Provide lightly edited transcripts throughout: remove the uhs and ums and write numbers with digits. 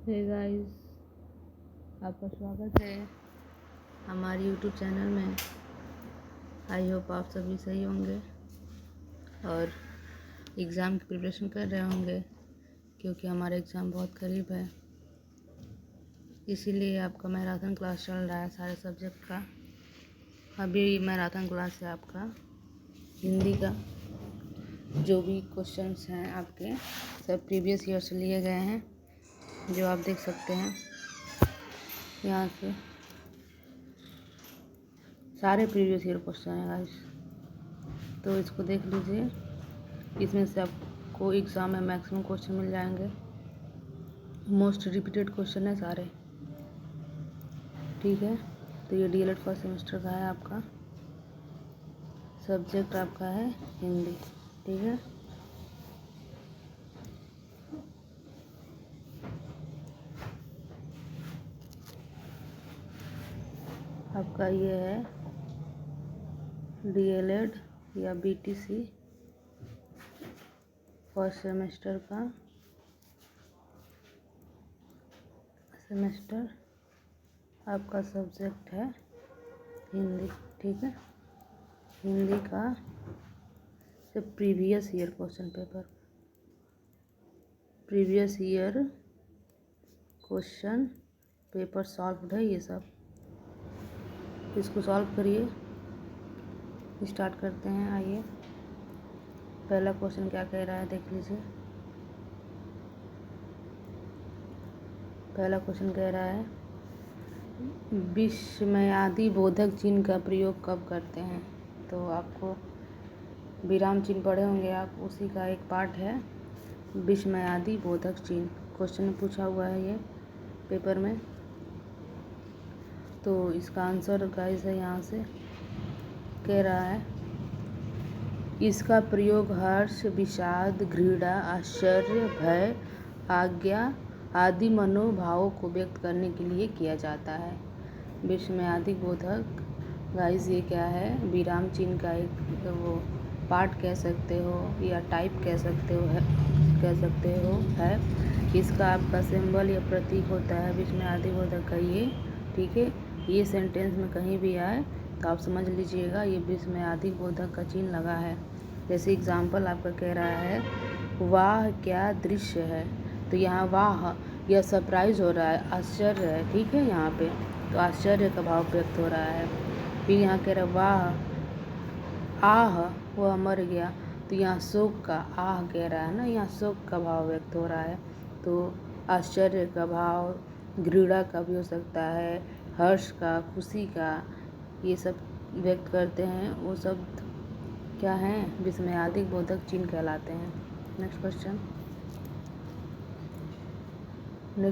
Hey guys, आपका स्वागत है हमारे यूट्यूब चैनल में। आई होप आप सभी सही होंगे और एग्ज़ाम की प्रिपरेशन कर रहे होंगे, क्योंकि हमारा एग्ज़ाम बहुत करीब है। इसीलिए आपका मैराथन क्लास चल रहा है सारे सब्जेक्ट का। अभी मैराथन क्लास है आपका हिंदी का। जो भी क्वेश्चंस हैं आपके सब प्रीवियस ईयर से लिए गए हैं, जो आप देख सकते हैं यहाँ से। सारे प्रीवियस ईयर क्वेश्चन हैं गाइस, तो इसको देख लीजिए। इसमें से आपको एग्ज़ाम में मैक्सिमम क्वेश्चन मिल जाएंगे। मोस्ट रिपीटेड क्वेश्चन है सारे, ठीक है। तो ये डीएलएड फर्स्ट सेमेस्टर का है आपका। सब्जेक्ट आपका है हिंदी, ठीक है। आपका ये है डीएलएड या बीटीसी फर्स्ट सेमेस्टर का सेमेस्टर। आपका सब्जेक्ट है हिंदी, ठीक है। हिंदी का से previous year question paper, previous year question paper solved है ये सब। इसको सॉल्व करिए, स्टार्ट करते हैं। आइए, पहला क्वेश्चन क्या कह रहा है देख लीजिए। पहला क्वेश्चन कह रहा है विस्मयादि बोधक चिन्ह का प्रयोग कब करते हैं। तो आपको विराम चिन्ह पढ़े होंगे आप, उसी का एक पार्ट है विस्मयादि बोधक चिन्ह। क्वेश्चन में पूछा हुआ है ये पेपर में। तो इसका आंसर गाइस है यहाँ से। कह रहा है इसका प्रयोग हर्ष, विषाद, घृणा, आश्चर्य, भय, आज्ञा आदि मनोभावों को व्यक्त करने के लिए किया जाता है। विस्मयादि बोधक गाइस ये क्या है, विराम चिन्ह का एक वो पार्ट कह सकते हो या टाइप कह सकते हो है। इसका आपका सिंबल या प्रतीक होता है विस्मयादि बोधक का ये, ठीक है। ये सेंटेंस में कहीं भी आए तो आप समझ लीजिएगा ये विस्मयादि बोधक का चिन्ह लगा है। जैसे एग्जाम्पल आपका कह रहा है वाह क्या दृश्य है, तो यहाँ वाह यह सरप्राइज हो रहा है, आश्चर्य है, ठीक है। यहाँ पे तो आश्चर्य का भाव व्यक्त हो रहा है। फिर यहाँ कह रहा है वाह आह वह मर गया, तो यहाँ शोक का आह कह रहा है ना, यहाँ शोक का भाव व्यक्त हो रहा है। तो आश्चर्य का भाव, घृणा का भी हो सकता है, हर्ष का, खुशी का, ये सब व्यक्त करते हैं। वो सब क्या हैं, विस्मयादि बोधक चिन्ह कहलाते हैं। नेक्स्ट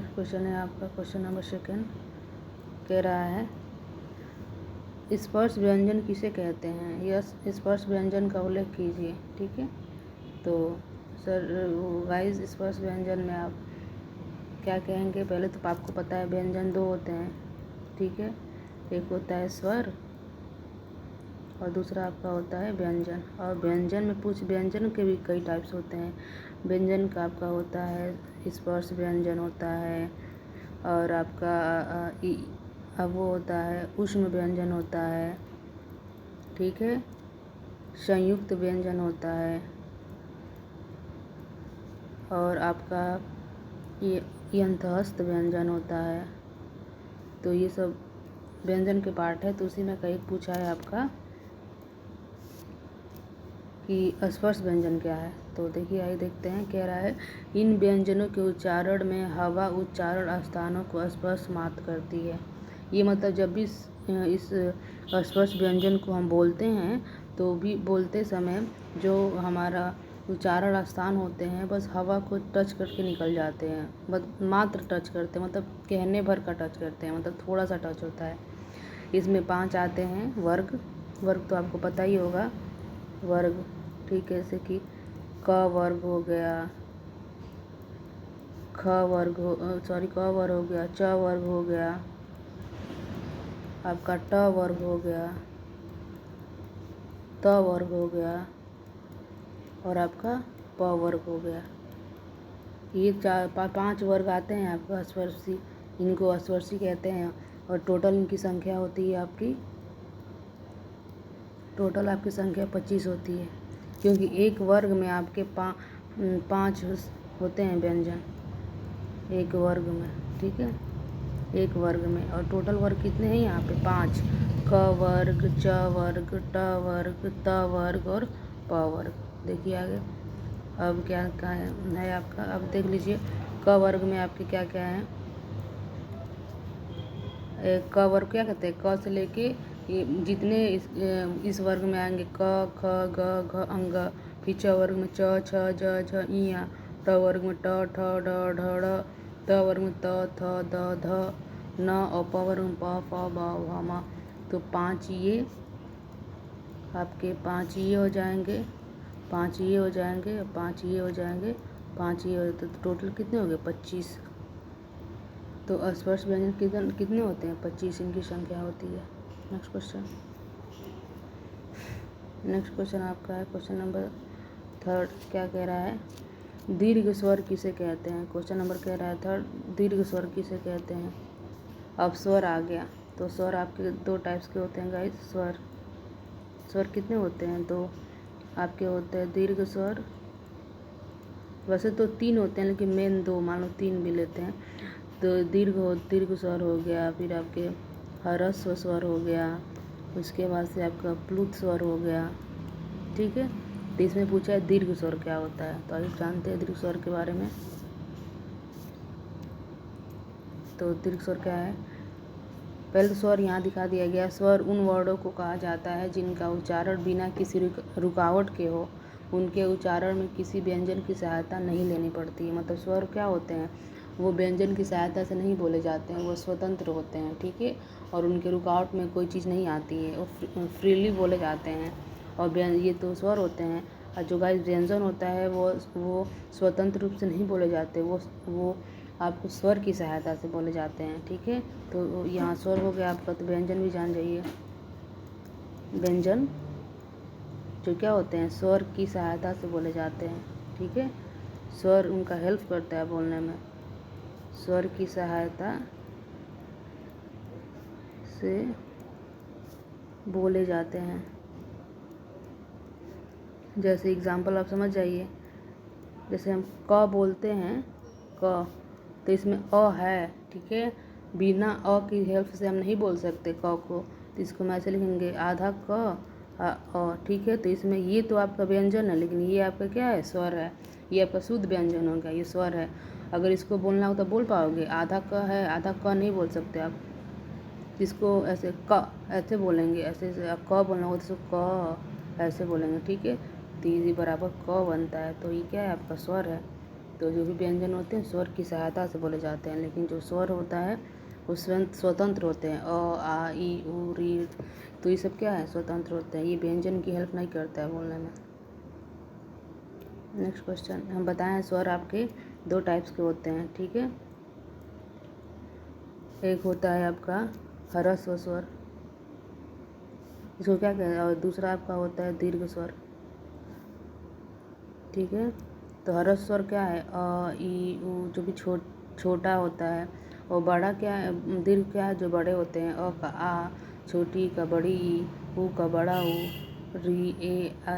क्वेश्चन है आपका क्वेश्चन नंबर 2। कह रहा है स्पर्श व्यंजन किसे कहते हैं। यस, स्पर्श व्यंजन का उल्लेख कीजिए, ठीक है। तो सर गाइस स्पर्श व्यंजन में आप क्या कहेंगे। पहले तो आपको पता है व्यंजन दो होते हैं, ठीक है। एक होता है स्वर और दूसरा आपका होता है व्यंजन। और व्यंजन में व्यंजन के भी कई टाइप्स होते हैं। व्यंजन का आपका होता है स्पर्श व्यंजन होता है, और आपका अब वो होता है ऊष्म व्यंजन होता है, ठीक है। संयुक्त व्यंजन होता है, और आपका ये यंत्रस्थ व्यंजन होता है। तो ये सब व्यंजन के पार्ट है। तो उसी में कहीं पूछा है आपका कि स्पर्श व्यंजन क्या है। तो देखिए आइए देखते हैं। कह रहा है इन व्यंजनों के उच्चारण में हवा उच्चारण स्थानों को स्पर्श मात्र करती है। ये मतलब जब भी इस स्पर्श व्यंजन को हम बोलते हैं तो भी बोलते समय जो हमारा उच्चारण स्थान होते हैं बस हवा को टच करके निकल जाते हैं, बस मात्र टच करते हैं, मतलब कहने भर का टच करते हैं, मतलब थोड़ा सा टच होता है। इसमें 5 आते हैं वर्ग तो आपको पता ही होगा वर्ग, ठीक है। जैसे कि क वर्ग हो गया, क वर्ग हो गया, च वर्ग हो गया, आपका ट वर्ग हो गया, त वर्ग हो गया, और आपका प वर्ग हो गया, ये पांच वर्ग आते हैं आपको अस्पर्शी, इनको अस्पर्शी कहते हैं। और टोटल इनकी संख्या होती है आपकी, टोटल आपकी संख्या 25 होती है, क्योंकि एक वर्ग में आपके पाँच होते हैं व्यंजन एक वर्ग में, ठीक है, एक वर्ग में। और टोटल वर्ग कितने हैं यहाँ पे? 5। क वर्ग, च वर्ग, ट वर्ग, त वर्ग और प वर्ग। देखिए आगे अब क्या क्या है आपका, अब देख लीजिए क वर्ग में आपके क्या क्या है। क वर्ग क्या कहते हैं? क से लेके ये जितने इस वर्ग में आएंगे क, ख, ग, घ, अंग। फिर च वर्ग में च, छ, ज, झ, इया। ट वर्ग में ट, ठ, ड, ढ, ढ। त वर्ग में त, थ, द, ध, न। और प वर्ग में प, फ, ब, भ, म। तो 5 ये आपके 5 ये हो जाएंगे, 5 ये हो जाएंगे, 5 ये हो जाएंगे, 5 ये हो, तो टोटल कितने हो गए? 25। तो अस्पर्श व्यंजन कितने होते हैं? 25 इनकी संख्या होती है। नेक्स्ट क्वेश्चन आपका है क्वेश्चन नंबर 3। क्या कह रहा है? दीर्घ स्वर किसे कहते हैं? क्वेश्चन नंबर कह रहा है 3, दीर्घ स्वर किसे कहते हैं? अब स्वर आ गया, तो स्वर आपके 2 टाइप्स के होते हैं गाइस। स्वर कितने होते हैं? 2 आपके होते हैं दीर्घ स्वर। वैसे तो 3 होते हैं, लेकिन मेन 2, मान लो 3 भी लेते हैं। तो दीर्घ स्वर हो गया, फिर आपके ह्रस्व स्वर हो गया, उसके बाद से आपका प्लुत स्वर हो गया, ठीक है। तो इसमें पूछा है दीर्घ स्वर क्या होता है, तो आइए जानते हैं दीर्घ स्वर के बारे में। तो दीर्घ स्वर क्या है? पहले तो स्वर यहाँ दिखा दिया गया। स्वर उन वर्णों को कहा जाता है जिनका उच्चारण बिना किसी रुकावट के हो, उनके उच्चारण में किसी व्यंजन की सहायता नहीं लेनी पड़ती है। मतलब स्वर क्या होते हैं? वो व्यंजन की सहायता से नहीं बोले जाते हैं, वो स्वतंत्र होते हैं, ठीक है। और उनके रुकावट में कोई चीज़ नहीं आती है, वो फ्रीली बोले जाते हैं। और ये तो स्वर होते हैं। और जो गाइस व्यंजन होता है वो स्वतंत्र रूप से नहीं बोले जाते, वो आपको स्वर की सहायता से बोले जाते हैं, ठीक है। तो यहाँ स्वर हो गया आपका, तो व्यंजन भी जान जाइए। व्यंजन जो क्या होते हैं? स्वर की सहायता से बोले जाते हैं, ठीक है। स्वर उनका हेल्प करता है बोलने में, स्वर की सहायता से बोले जाते हैं। जैसे एग्जाम्पल आप समझ जाइए, जैसे हम क बोलते हैं, क, तो इसमें अ है, ठीक है। बिना अ की हेल्प से हम नहीं बोल सकते क को, तो इसको हम ऐसे लिखेंगे आधा क अ, ठीक है। तो इसमें ये तो आपका व्यंजन है, लेकिन ये आपका क्या है? स्वर है। ये आपका शुद्ध व्यंजन हो गया, ये स्वर है। अगर इसको बोलना हो तो बोल पाओगे? आधा क है, आधा क नहीं बोल सकते आप। इसको ऐसे क ऐसे बोलेंगे, ऐसे क बोलना हो तो क ऐसे बोलेंगे, ठीक है। तो ये बराबर क बनता है, तो ये क्या है? आपका स्वर है। तो जो भी व्यंजन होते हैं स्वर की सहायता से बोले जाते हैं, लेकिन जो स्वर होता है वो स्वतंत्र होते हैं। अ, आ, ई, उ, री, तो ये सब क्या है? स्वतंत्र होते हैं, ये व्यंजन की हेल्प नहीं करता है बोलने में। नेक्स्ट क्वेश्चन, हम बताएं स्वर आपके 2 टाइप्स के होते हैं, ठीक है। एक होता है आपका ह्रस्व स्वर, इसको क्या कहते हैं, और दूसरा आपका होता है दीर्घ स्वर, ठीक है। तो ह्रस्व स्वर क्या है? अ, ई, उ, जो भी छोटा होता है। और बड़ा क्या है? दीर्घ क्या है? जो बड़े होते हैं। अ का आ, छोटी का बड़ी ई, उ का बड़ा उ, री, ए, अ,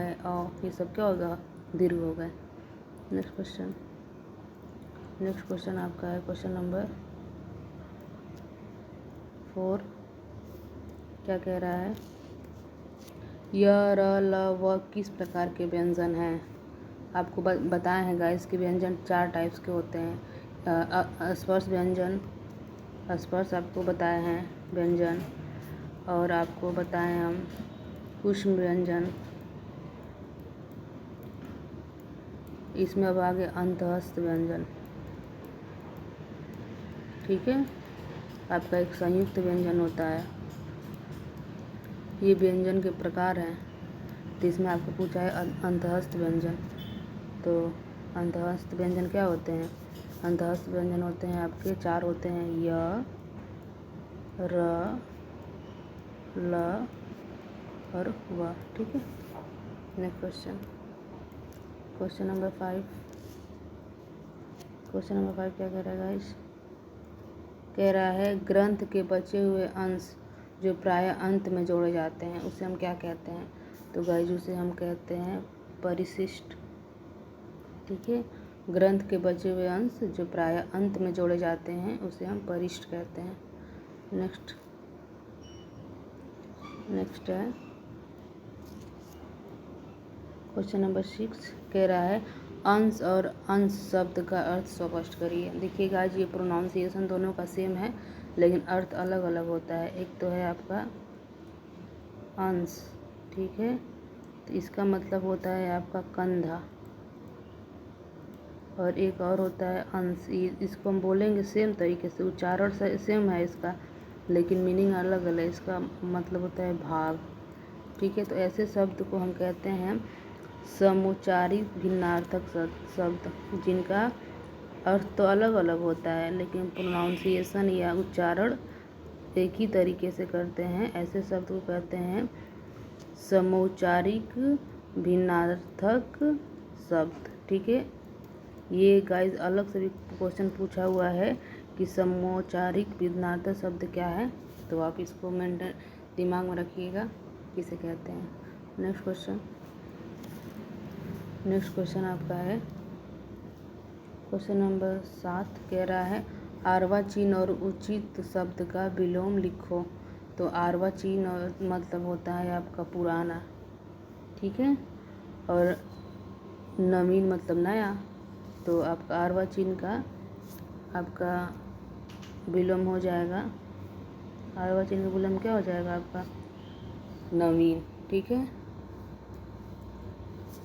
ये सब क्या होगा? दीर्घ हो गए। नेक्स्ट क्वेश्चन आपका है क्वेश्चन नंबर 4। क्या कह रहा है? य, र, ल, व किस प्रकार के व्यंजन हैं? आपको बताए हैं गाइस कि व्यंजन 4 टाइप्स के होते हैं। स्पर्श व्यंजन, स्पर्श आपको बताए हैं व्यंजन, और आपको बताए हम ऊष्म व्यंजन। इसमें अब आगे अंतःस्थ व्यंजन, ठीक है। आपका एक संयुक्त व्यंजन होता है। ये व्यंजन के प्रकार हैं, तो इसमें आपको पूछा है अंतःस्थ व्यंजन। तो अंतःस्थ व्यंजन क्या होते हैं? अंतःस्थ व्यंजन होते हैं आपके 4 होते हैं, य, र, ल और व, ठीक है। Next question number 5। Question number 5 क्या कह रहा है गाइस, कह रहा है ग्रंथ के बचे हुए अंश जो प्राय अंत में जोड़े जाते हैं उसे हम क्या कहते हैं। तो गाइस उसे हम कहते हैं परिशिष्ट। ठीक है, ग्रंथ के बचे हुए अंश जो प्राय अंत में जोड़े जाते हैं उसे हम परिशिष्ट कहते हैं। नेक्स्ट है क्वेश्चन नंबर 6 कह रहा है अंश और अंश शब्द का अर्थ स्पष्ट करिए। देखिए गाइस ये प्रोनाउंसिएशन दोनों का सेम है लेकिन अर्थ अलग अलग होता है। एक तो है आपका अंश, ठीक है, तो इसका मतलब होता है आपका कंधा, और एक और होता है अंश। इसको हम बोलेंगे सेम तरीके से, उच्चारण सेम है इसका लेकिन मीनिंग अलग अलग है। इसका मतलब होता है भाग। ठीक है, तो ऐसे शब्द को हम कहते हैं समुच्चारित भिन्नार्थक शब्द जिनका अर्थ तो अलग अलग होता है लेकिन प्रोनाउंसिएशन या उच्चारण एक ही तरीके से करते हैं। ऐसे शब्द को कहते हैं समौच्चारिक भिन्नार्थक शब्द। ठीक है, ये गाइस अलग से भी क्वेश्चन पूछा हुआ है कि समौच्चारिक भिन्नार्थक शब्द क्या है, तो आप इसको मेंटेन दिमाग में रखिएगा किसे कहते हैं। नेक्स्ट क्वेश्चन आपका है क्वेश्चन नंबर 7 कह रहा है अर्वाचीन और उचित शब्द का विलोम लिखो। तो अर्वाचीन मतलब होता है आपका पुराना, ठीक है, और नवीन मतलब नया। तो आपका अर्वाचीन का आपका विलोम हो जाएगा, अर्वाचीन का विलोम क्या हो जाएगा आपका नवीन। ठीक है,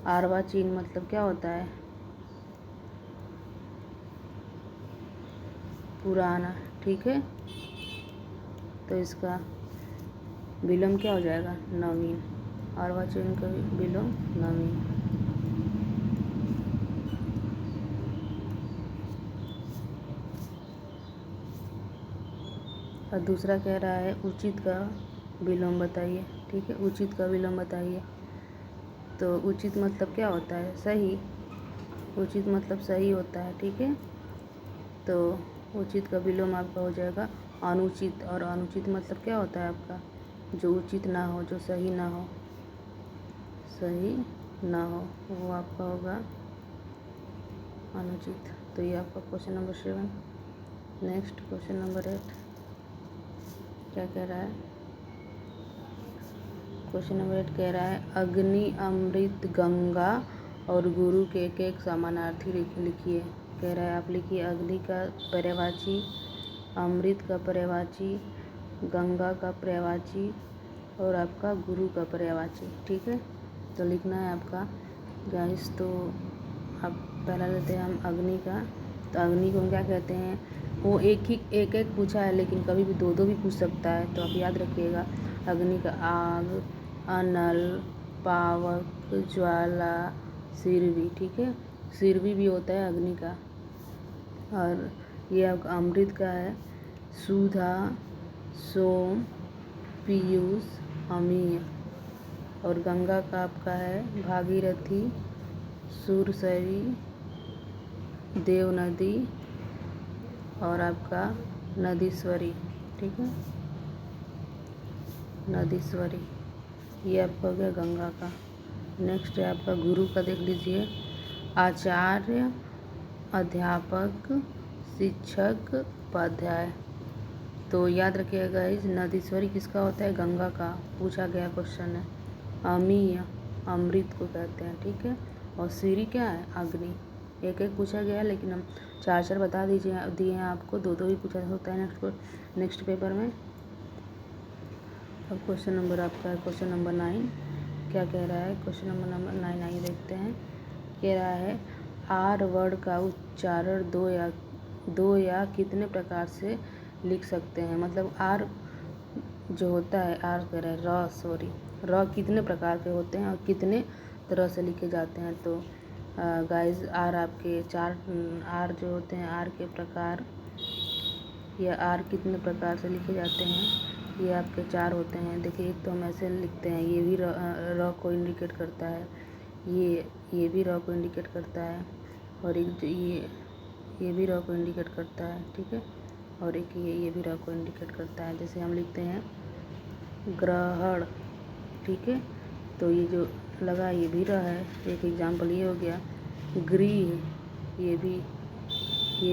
अर्वाचीन मतलब क्या होता है पुराना। ठीक है, तो इसका विलोम क्या हो जाएगा नवीन, अर्वाचीन का विलोम नवीन। और दूसरा कह रहा है उचित का विलोम बताइए। ठीक है, उचित का विलोम बताइए। तो उचित मतलब क्या होता है सही, उचित मतलब सही होता है। ठीक है, तो उचित का विलोम आपका हो जाएगा अनुचित, और अनुचित मतलब क्या होता है आपका जो उचित ना हो, जो सही ना हो, वो आपका होगा अनुचित। तो ये आपका question number 7। Next question number 8 क्या कह रहा है, क्वेश्चन नंबर 8 कह रहा है अग्नि, अमृत, गंगा और गुरु के एक एक समानार्थी लिखिए। कह रहा है आप लिखिए अग्नि का पर्यायवाची, अमृत का पर्यायवाची, गंगा का पर्यायवाची और आपका गुरु का पर्यायवाची। ठीक है, तो लिखना है आपका गाइस। तो अब पहला लेते हैं हम अग्नि का। तो अग्नि को हम क्या कहते हैं, वो एक पूछा है लेकिन कभी भी दो भी पूछ सकता है, तो आप याद रखिएगा अग्नि का आग, अनल, पावक, ज्वाला, सिरवी। ठीक है, सिरवी भी होता है अग्नि का। और ये आपका अमृत का है सुधा, सोम, पीयूष, अमीय। और गंगा का आपका है भागीरथी, सुरसरी, देव नदी और आपका नदीश्वरी। ठीक है, नदीश्वरी, ये आपका हो गया गंगा का। नेक्स्ट है आपका गुरु का, देख लीजिए आचार्य, अध्यापक, शिक्षक, उपाध्याय। तो याद रखिएगा इस नदीश्वरी किसका होता है, गंगा का, पूछा गया क्वेश्चन है। अमीय अमृत को कहते हैं। ठीक है, और सिरी क्या है अग्नि। एक पूछा गया है लेकिन हम चार बता दिए हैं आपको, दो भी पूछा होता है नेक्स्ट पेपर में। अब क्वेश्चन नंबर आपका है क्वेश्चन नंबर 9 क्या कह रहा है, क्वेश्चन नंबर 9 आइए देखते हैं। कह रहा है आर वर्ड का उच्चारण दो या कितने प्रकार से लिख सकते हैं। मतलब आर जो होता है, आर कह रहा है र कितने प्रकार के होते हैं और कितने तरह से लिखे जाते हैं। तो गाइस आर आपके 4 आर जो होते हैं, आर के प्रकार या आर कितने प्रकार से लिखे जाते हैं, ये आपके 4 होते हैं। देखिए एक तो हम ऐसे लिखते हैं, ये भी र को इंडिकेट करता है, ये भी र को इंडिकेट करता है, और एक जो ये भी र को इंडिकेट करता है, ठीक है। और एक ये भी र को इंडिकेट करता है। जैसे हम लिखते हैं ग्रहण, ठीक है, तो ये जो लगा ये भी र है। एक एग्जाम्पल ये हो गया। गृह, ये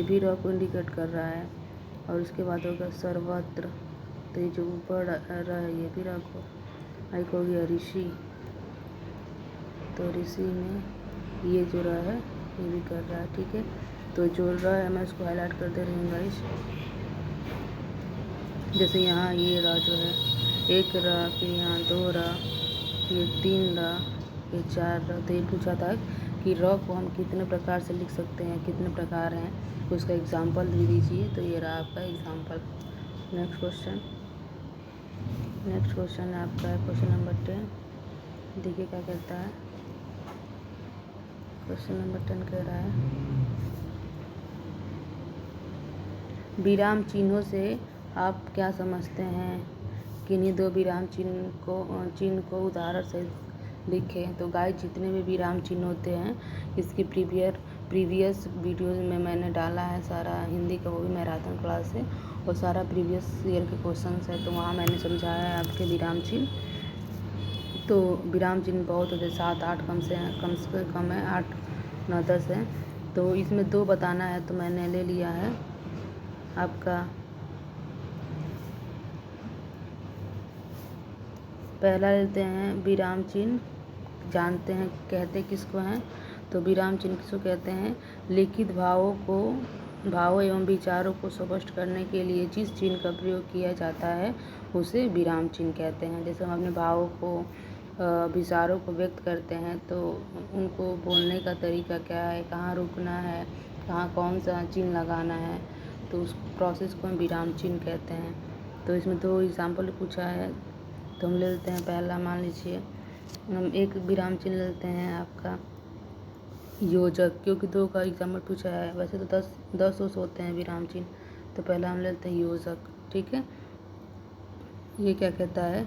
भी र को इंडिकेट कर रहा है। और उसके बाद होगा सर्वत्र, तो ये जो ऊपर र है ये भी र को। एक हो गया ऋषि, तो ऋषि में ये जो र है ये भी कर रहा है, ठीक है। तो जो र है मैं उसको हाईलाइट कर दे रही हूँ गाइस। जैसे यहाँ ये र जो है एक र, फिर यहाँ 2 र, ये 3 र, ये 4 र। तो ये पूछा था कि र को हम कितने प्रकार से लिख सकते हैं, कितने प्रकार हैं, तो उसका एग्जाम्पल भी दीजिए। तो ये रहा आपका एग्जाम्पल। नेक्स्ट क्वेश्चन है आपका क्वेश्चन नंबर 10। देखिए क्या कहता है। क्वेश्चन नंबर 10 कह रहा है विराम चिन्हों से आप क्या समझते हैं? किन्हीं 2 विराम चिन्ह को उदाहरण से लिखें। तो गाइस जितने भी विराम चिन्ह होते हैं इसकी प्रीवियस वीडियोज़ में मैंने डाला है सारा, हिंदी का वो भी मैराथन क्लास है, और सारा प्रीवियस ईयर के क्वेश्चंस है, तो वहाँ मैंने समझाया है आपके विराम चिन्ह। तो विराम चिन्ह बहुत होते 7-8 कम से कम है, 8, 9, 10 है। तो इसमें 2 बताना है, तो मैंने ले लिया है आपका। पहला लेते हैं विराम चिन्ह, जानते हैं कहते किसको हैं। तो विराम चिन्ह किसको कहते हैं? लिखित भावों एवं विचारों को स्पष्ट करने के लिए जिस चिन्ह का प्रयोग किया जाता है उसे विराम चिन्ह कहते हैं। जैसे हम अपने भावों को विचारों को व्यक्त करते हैं, तो उनको बोलने का तरीका क्या है, कहाँ रुकना है, कहाँ कौन सा चिन्ह लगाना है, तो उस प्रोसेस को हम विराम चिन्ह कहते हैं। तो इसमें 2 एग्जाम्पल पूछा है, तो हम ले लेते हैं। पहला मान लीजिए हम एक विराम चिन्ह लेते हैं आपका योजक, क्योंकि 2 का एग्जाम्पल पूछा है। वैसे तो 10 होते हैं विराम चिन्ह, तो पहला हम लेते हैं योजक, ठीक है। ये क्या कहता है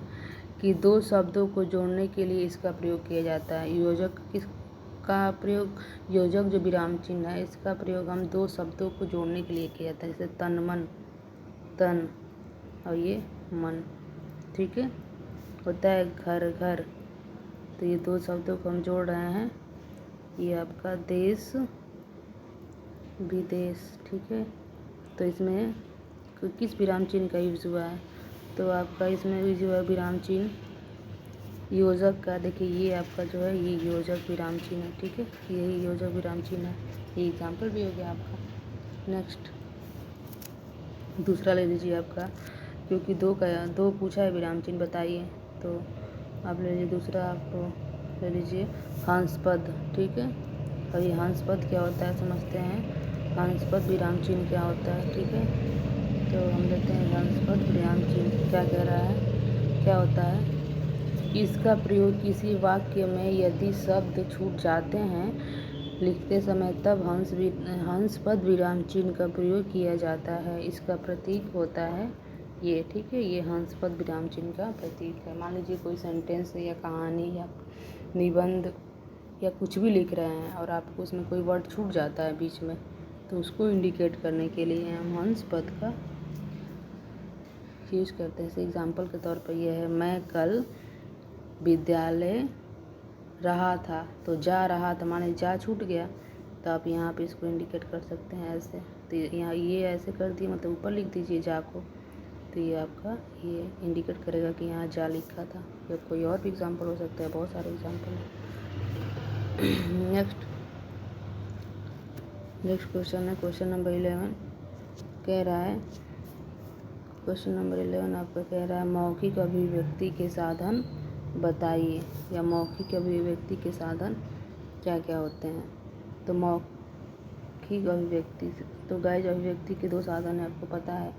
कि 2 शब्दों को जोड़ने के लिए इसका प्रयोग किया जाता है। योजक जो विराम चिन्ह है इसका प्रयोग हम 2 शब्दों को जोड़ने के लिए किया जाता है। जैसे तन मन, तन और ये मन, ठीक है। होता है घर, तो ये 2 शब्दों को हम जोड़ रहे हैं। ये आपका देश विदेश, ठीक है। तो इसमें किस विराम चिन्ह का यूज़ हुआ है? तो आपका इसमें यूज़ हुआ विराम चिन्ह योजक का। देखिए ये आपका जो है ये योजक विराम चिन्ह है, ठीक है। यही योजक विराम चिन्ह है। ये एग्जाम्पल भी हो गया आपका। नेक्स्ट दूसरा ले लीजिए आपका, क्योंकि 2 पूछा है विराम चिन्ह बताइए, तो आप ले लीजिए दूसरा। आप ले लीजिए हंसपद, ठीक है। और ये हंसपद क्या होता है समझते हैं। हंसपद विराम चिन्ह क्या होता है, ठीक है। तो हम लेते हैं हंसपद विराम चिन्ह क्या कह रहा है, क्या होता है। इसका प्रयोग किसी वाक्य में यदि शब्द छूट जाते हैं लिखते समय, तब हंसपद विराम चिन्ह का प्रयोग किया जाता है। इसका प्रतीक होता है ये, ठीक है। ये हंसपद विराम चिन्ह का प्रतीक है। मान लीजिए कोई सेंटेंस या कहानी या निबंध या कुछ भी लिख रहे हैं और आपको उसमें कोई वर्ड छूट जाता है बीच में, तो उसको इंडिकेट करने के लिए हम हंसपद का यूज़ करते हैं। जैसे एग्जाम्पल के तौर पर यह है, मैं कल विद्यालय रहा था, तो जा रहा था माने जा छूट गया, तो आप यहाँ पे इसको इंडिकेट कर सकते हैं ऐसे। तो यहाँ ये ऐसे कर दिए, मतलब ऊपर लिख दीजिए जा को, तो ये आपका ये इंडिकेट करेगा कि यहाँ जा लिखा था। या कोई और भी एग्जाम्पल हो सकता है, बहुत सारे एग्जाम्पल हैं। नेक्स्ट क्वेश्चन है क्वेश्चन नंबर 11 कह रहा है। क्वेश्चन नंबर 11 आपका कह रहा है मौखिक अभिव्यक्ति के साधन बताइए, या मौखिक अभिव्यक्ति के साधन क्या क्या होते हैं। तो मौखिक अभिव्यक्ति, तो गाइस अभिव्यक्ति के 2 साधन है, आपको पता है।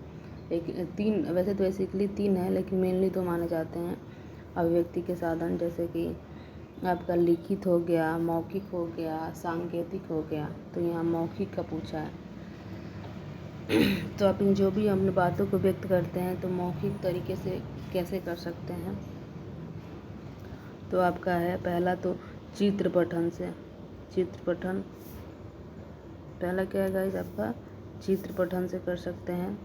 एक 3, वैसे तो बेसिकली 3 है, लेकिन मेनली 2 माने जाते हैं अभिव्यक्ति के साधन। जैसे कि आपका लिखित हो गया, मौखिक हो गया, सांकेतिक हो गया। तो यहाँ मौखिक का पूछा है। तो आप इन जो भी अपनी बातों को व्यक्त करते हैं तो मौखिक तरीके से कैसे कर सकते हैं। तो आपका है पहला तो चित्र पठन से। चित्र पठन पहला क्या है गाइस आपका चित्र पठन से कर सकते हैं।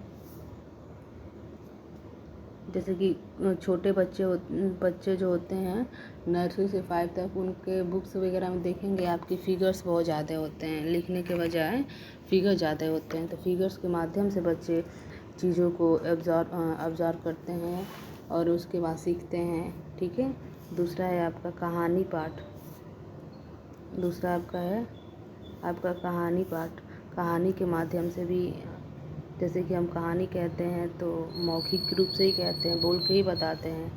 जैसे कि छोटे बच्चे जो होते हैं नर्सरी से 5 तक, उनके बुक्स वगैरह में देखेंगे आपकी फिगर्स बहुत ज़्यादा होते हैं, लिखने के बजाय फिगर ज़्यादा होते हैं। तो फिगर्स के माध्यम से बच्चे चीज़ों को ऑब्ज़र्व करते हैं और उसके बाद सीखते हैं। ठीक है। दूसरा है आपका कहानी पाठ। दूसरा आपका है आपका कहानी पाठ। कहानी के माध्यम से भी, जैसे कि हम कहानी कहते हैं तो मौखिक रूप से ही कहते हैं, बोल के ही बताते हैं।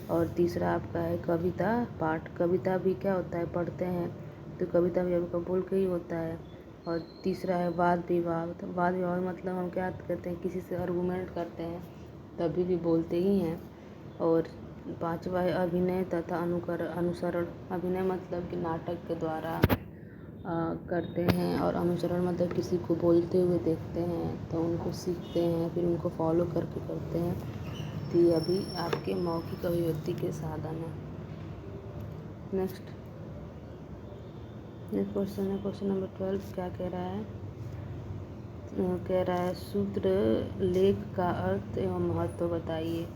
और तीसरा आपका है कविता पाठ। कविता भी क्या होता है, पढ़ते हैं, तो कविता भी आपका बोल के ही होता है। और तीसरा है वाद विवाद। वाद विवाद मतलब हम क्या कहते हैं, किसी से आर्गूमेंट करते हैं तभी भी बोलते ही हैं। और पांचवा है अभिनय तथा अनुसरण। अभिनय मतलब कि नाटक के द्वारा करते हैं, और अनुसरण मतलब किसी को बोलते हुए देखते हैं तो उनको सीखते हैं, फिर उनको फॉलो करके करते हैं। तो ये अभी आपके मौखिक अभिव्यक्ति के साधन हैं। नेक्स्ट क्वेश्चन है क्वेश्चन नंबर 12। क्या कह रहा है? कह रहा है सूत्र लेख का अर्थ एवं महत्व बताइए।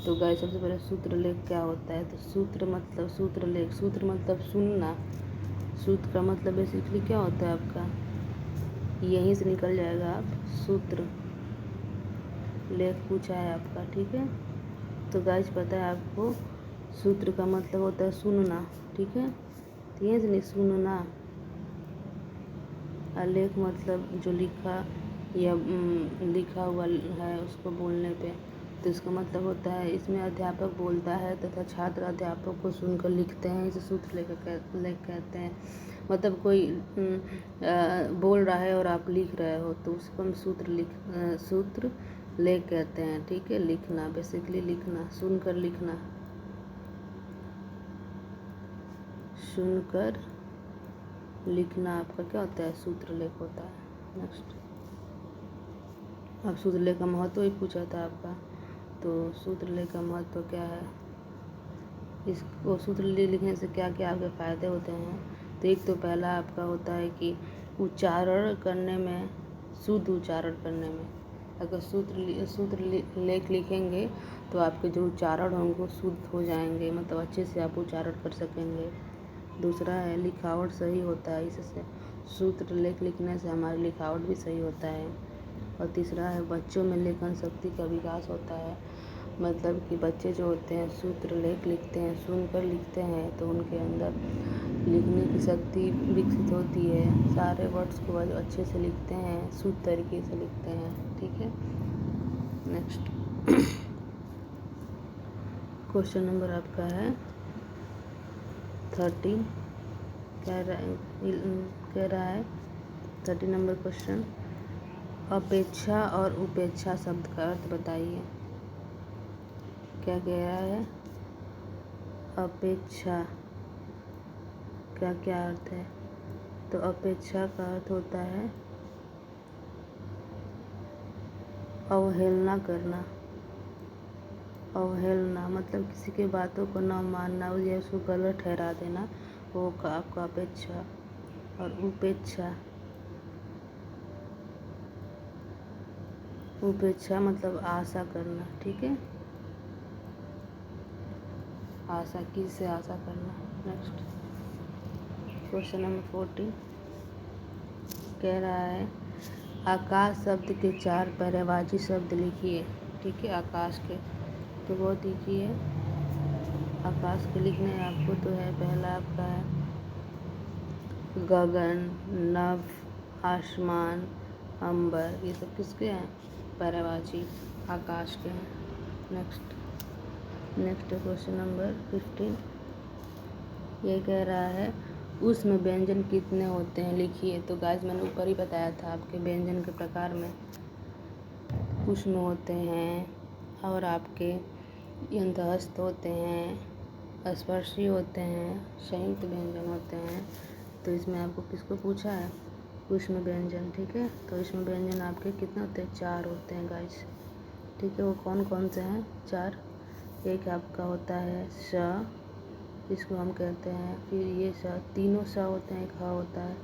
तो गाइस सबसे पहले सूत्र लेख क्या होता है? तो सूत्र मतलब सूत्र लेख, सूत्र मतलब सुनना। सूत्र का मतलब बेसिकली क्या होता है आपका, यहीं से निकल जाएगा आप, सूत्र लेख पूछा है आपका। ठीक है। तो गाइस पता है आपको सूत्र का मतलब होता है सुनना। ठीक है। तो यहीं से नहीं, सुनना। लेख मतलब जो लिखा या लिखा हुआ है उसको बोलने पे, तो इसका मतलब होता है इसमें अध्यापक बोलता है तथा छात्र अध्यापक को सुनकर लिखते हैं, इसे सूत्र लेख कहते हैं। मतलब कोई बोल रहा है और आप लिख रहे हो तो उसको हम सूत्र लेख कहते हैं। ठीक है। लिखना, बेसिकली लिखना, सुनकर लिखना, सुनकर लिखना आपका क्या होता है, सूत्र लेख होता है। नेक्स्ट, अब सूत्र लेख का महत्व ही पूछा था आपका, तो सूत्र लेख का महत्व क्या है, इसको सूत्र लेख लिखने से क्या क्या आपके फ़ायदे होते हैं। तो एक तो पहला आपका होता है कि उच्चारण करने में, शुद्ध उच्चारण करने में, अगर सूत्र लेख लिखेंगे तो आपके जो उच्चारण होंगे वो शुद्ध हो जाएंगे, मतलब अच्छे से आप उच्चारण कर सकेंगे। दूसरा है लिखावट सही होता है, इससे सूत्र लेख लिखने से हमारी लिखावट भी सही होता है। और तीसरा है बच्चों में लेखन शक्ति का विकास होता है, मतलब कि बच्चे जो होते हैं सूत्र लेख लिखते हैं, सुनकर लिखते हैं तो उनके अंदर लिखने की शक्ति विकसित होती है, सारे वर्ड्स को अच्छे से लिखते हैं, शुद्ध तरीके से लिखते हैं। ठीक है। नेक्स्ट क्वेश्चन नंबर आपका है 13। कह रहा है 13 नंबर क्वेश्चन, अपेक्षा और उपेक्षा शब्द का अर्थ बताइए। क्या कह रहा है? अपेक्षा क्या क्या अर्थ है? तो अपेक्षा का अर्थ होता है अवहेलना करना। अवहेलना मतलब किसी की बातों को न मानना या उसको गलत ठहरा देना, वो आपका अपेक्षा। और उपेक्षा मतलब आशा करना। ठीक है। आशा, किससे आशा करना। नेक्स्ट क्वेश्चन नंबर 14 कह रहा है आकाश शब्द के 4 पर्यायवाची शब्द लिखिए। ठीक है। आकाश के तो बहुत ईजी है, आकाश के लिखने आपको तो है, पहला आपका है गगन, नभ, आसमान, अंबर, ये सब किसके हैं, पर्यायवाची आकाश के हैं। नेक्स्ट क्वेश्चन नंबर 15 ये कह रहा है उसमें व्यंजन कितने होते हैं लिखिए। तो गाइस मैंने ऊपर ही बताया था आपके व्यंजन के प्रकार में उष्म होते हैं और आपके यंत्रस्थ होते हैं, स्पर्शी होते हैं, संयुक्त व्यंजन होते हैं। तो इसमें आपको किसको पूछा है, उष्म व्यंजन। ठीक है। तो उष्म व्यंजन आपके कितने होते हैं, 4 होते हैं गाइस। ठीक है। वो कौन कौन से हैं, 4। एक आपका होता है स, इसको हम कहते हैं, फिर ये स, तीनों स होते हैं, एक ह होता है,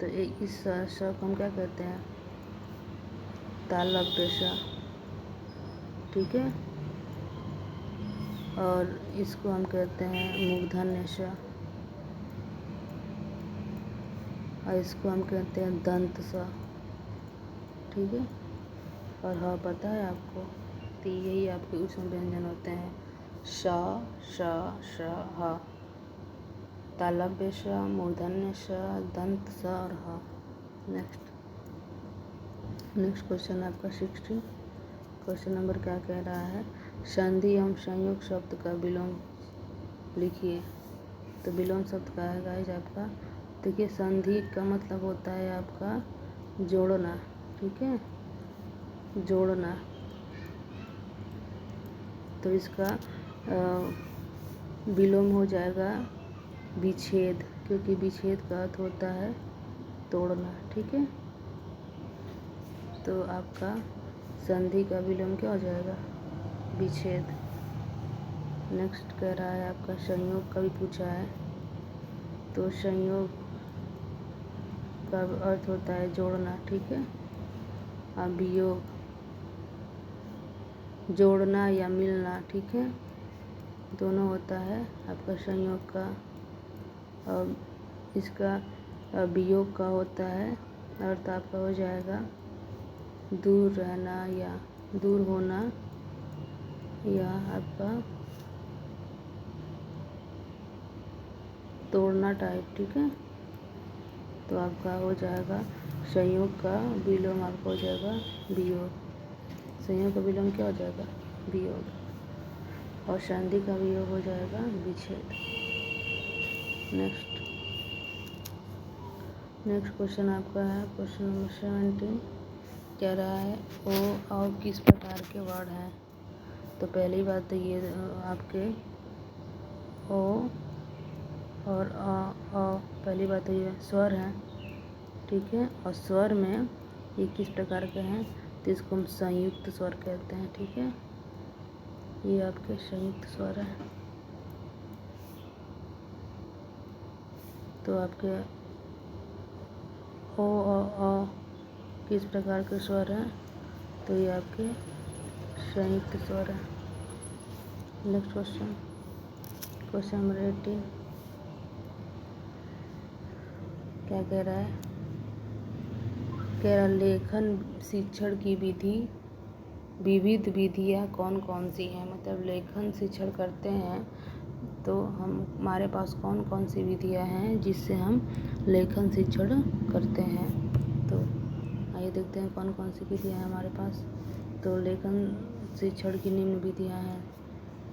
तो इस स को हम क्या कहते हैं, तालव्य स, ठीक है। और इसको हम कहते हैं मूर्धन्य स, और इसको हम कहते हैं दंत स, ठीक है। और हाँ पता है आपको, तो यही आपके ऊष्म व्यंजन होते हैं, श, श, श, ह, तालव्य स, मूर्धन्य स, दंत स और ह। नेक्स्ट क्वेश्चन आपका 16 क्वेश्चन नंबर क्या कह रहा है, संधि एवं संयोग शब्द का विलोम लिखिए। तो विलोम शब्द का है गाइस आपका, देखिए संधि का मतलब होता है आपका जोड़ना, ठीक है, जोड़ना। तो इसका विलोम हो जाएगा विच्छेद, क्योंकि विच्छेद का अर्थ होता है तोड़ना, ठीक है। तो आपका संधि का विलोम क्या हो जाएगा, विच्छेद। नेक्स्ट कह रहा है आपका संयोग का भी पूछा है, तो संयोग का अर्थ होता है जोड़ना, ठीक है। अब वियोग जोड़ना या मिलना, ठीक है, दोनों होता है आपका संयोग का। और इसका वियोग का होता है अर्थ आपका हो जाएगा दूर रहना या दूर होना, या आपका तोड़ना टाइप, ठीक है। तो आपका हो जाएगा संयोग का विलोम आपका हो जाएगा वियोग, संयोग का विलोम क्या हो जाएगा, वियोग, और संधि का वियोग हो जाएगा विच्छेद। नेक्स्ट क्वेश्चन आपका है क्वेश्चन नंबर 17, कह रहा है ओ और किस प्रकार के वर्ड हैं। तो पहली बात तो ये आपके ओ और अ पहली बात तो ये स्वर हैं, ठीक है। और स्वर में ये किस प्रकार के हैं, तो इसको हम संयुक्त स्वर कहते हैं, ठीक है। ये आपके संयुक्त स्वर हैं। तो आपके ओ और अ किस प्रकार के स्वर हैं, तो ये आपके संयुक्त स्वर हैं। नेक्स्ट क्वेश्चन नंबर 18 क्या कह रहा है, कह रहा लेखन शिक्षण की विविध विधियाँ कौन कौन सी हैं। मतलब लेखन शिक्षण करते हैं तो हमारे पास कौन कौन सी विधियाँ हैं जिससे हम लेखन शिक्षण करते हैं। तो आइए देखते हैं कौन कौन सी विधियाँ हैं हमारे पास। तो लेखन शिक्षण की निम्न विधियाँ हैं,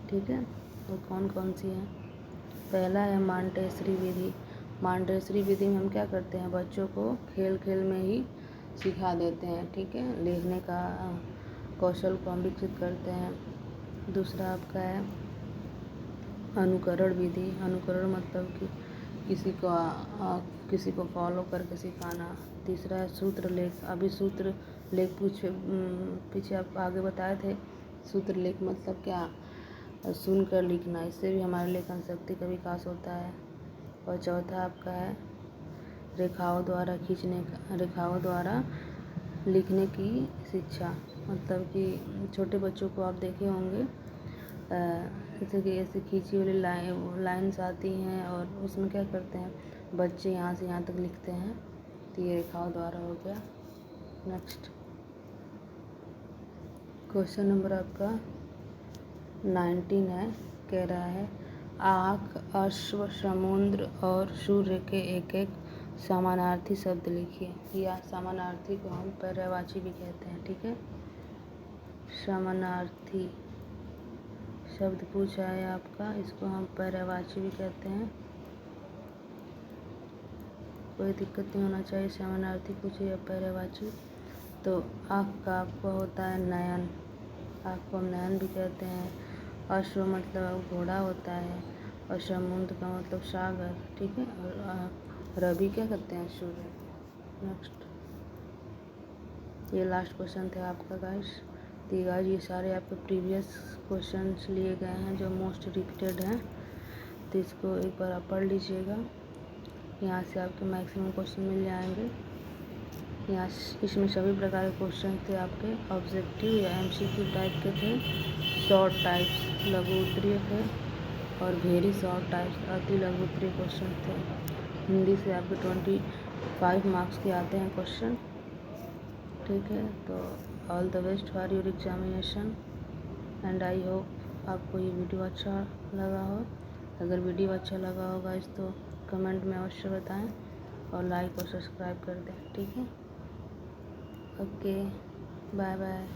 ठीक है। तो कौन कौन सी हैं, पहला है मांटेसरी विधि। मांटेसरी विधि में हम क्या करते हैं, बच्चों को खेल खेल में ही सिखा देते हैं, ठीक है, लिखने का कौशल को हम विकसित करते हैं। दूसरा आपका है अनुकरण विधि। अनुकरण मतलब कि किसी को फॉलो करके सिखाना। तीसरा है सूत्र लेख। अभी सूत्र लेख पीछे आप आगे बताए थे, सूत्र लेख मतलब क्या, सुनकर लिखना, इससे भी हमारे लेखन शक्ति का विकास होता है। और चौथा आपका है रेखाओं द्वारा लिखने की शिक्षा। मतलब कि छोटे बच्चों को आप देखे होंगे, जैसे कि ऐसे खींची हुई लाइन्स आती हैं और उसमें क्या करते हैं बच्चे यहाँ से यहाँ तक लिखते हैं, तो ये रेखाओं द्वारा हो गया। नेक्स्ट क्वेश्चन नंबर आपका 19 है, कह रहा है आँख, अश्व, समुद्र और सूर्य के एक एक समानार्थी शब्द लिखिए। या समानार्थी को हम पर्यायवाची भी कहते हैं, ठीक है। समानार्थी शब्द पूछा है आपका, इसको हम पर्यायवाची भी कहते हैं, कोई दिक्कत नहीं होना चाहिए। समानार्थी पूछिए या पर्यायवाची। तो आँख का आपको होता है नयन, आँख को हम नयन भी कहते हैं। अश्व मतलब घोड़ा होता है, और समुद्र का मतलब सागर, ठीक है। और रवि क्या कहते हैं, सूर्य। नेक्स्ट ये लास्ट क्वेश्चन थे आपका गाइस। तो गाइस ये सारे आपके प्रीवियस क्वेश्चंस लिए गए हैं जो मोस्ट रिपीटेड हैं, तो इसको एक बार आप पढ़ लीजिएगा। यहाँ से आपके मैक्सिमम क्वेश्चन मिल जाएंगे। यहाँ इसमें सभी प्रकार के क्वेश्चन थे आपके, ऑब्जेक्टिव या एमसीक्यू टाइप के थे, शॉर्ट टाइप्स लघु उत्तरीय थे और वेरी शॉर्ट टाइप्स अति लघु उत्तरीय क्वेश्चन थे। हिंदी से आपके 25 मार्क्स के आते हैं क्वेश्चन। ठीक है, तो all the best for your examination and I hope आपको ये वीडियो अच्छा लगा हो। अगर वीडियो अच्छा लगा होगा इस तो कमेंट में अवश्य बताएं और लाइक और सब्सक्राइब कर दें। ठीक है, ओके, बाय बाय।